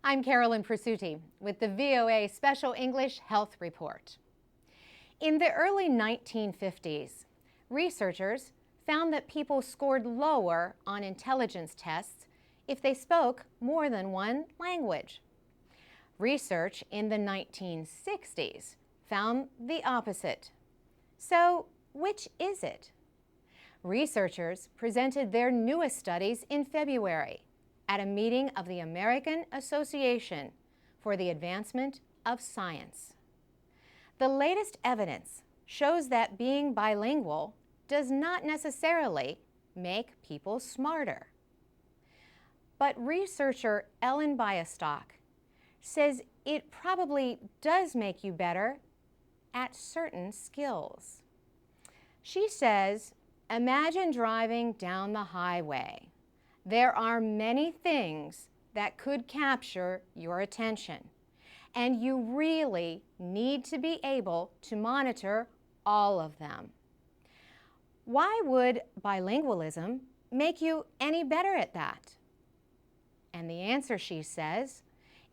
I'm Carolyn Prasuti with the VOA Special English Health Report. In the early 1950s, researchers found that people scored lower on intelligence tests if they spoke more than one language. Research in the 1960s found the opposite. So, which is it? Researchers presented their newest studies in February at a meeting of the American Association for the Advancement of Science. The latest evidence shows that being bilingual does not necessarily make people smarter. But researcher Ellen Biastock says it probably does make you better at certain skills. She says, imagine driving down the highway. There are many things that could capture your attention, and you really need to be able to monitor all of them. Why would bilingualism make you any better at that? And the answer, she says,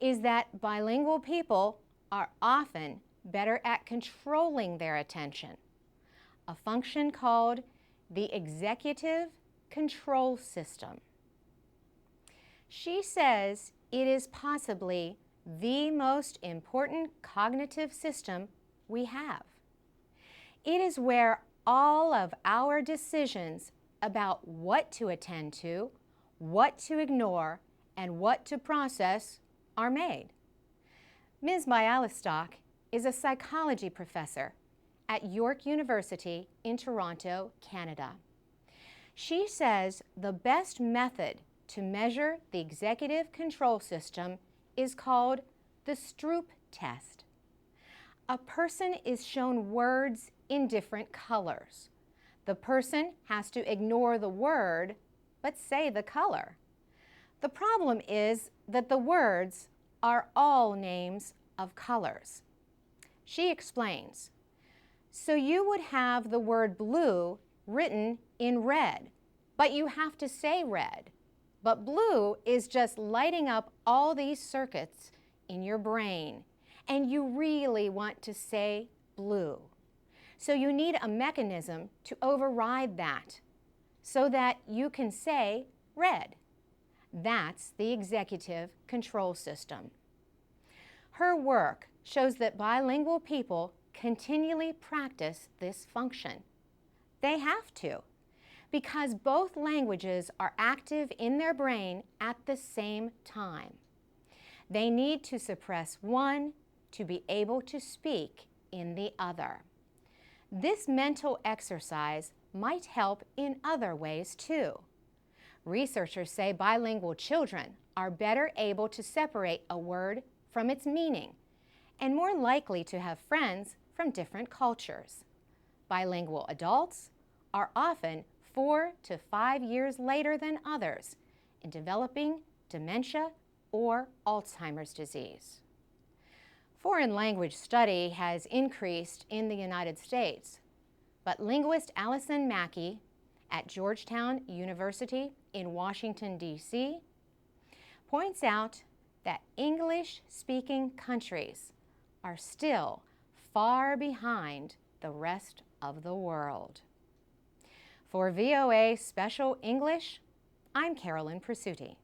is that bilingual people are often better at controlling their attention, a function called the executive control system. She says it is possibly the most important cognitive system we have. It is where all of our decisions about what to attend to, what to ignore, and what to process are made. Ms. Biastock is a psychology professor at York University in Toronto, Canada. She says the best method to measure the executive control system is called the Stroop Test. A person is shown words in different colors. The person has to ignore the word but say the color. The problem is that the words are all names of colors. She explains, so you would have the word blue written in red, but you have to say red. But blue is just lighting up all these circuits in your brain, and you really want to say blue. So you need a mechanism to override that so that you can say red. That's the executive control system. Her work shows that bilingual people continually practice this function. They have to, because both languages are active in their brain at the same time. They need to suppress one to be able to speak in the other. This mental exercise might help in other ways too. Researchers say bilingual children are better able to separate a word from its meaning and more likely to have friends from different cultures. Bilingual adults are often 4 to 5 years later than others in developing dementia or Alzheimer's disease. Foreign language study has increased in the United States, but linguist Allison Mackey at Georgetown University in Washington, D.C., points out that English-speaking countries are still far behind the rest of the world. For VOA Special English, I'm Carolyn Prasuti.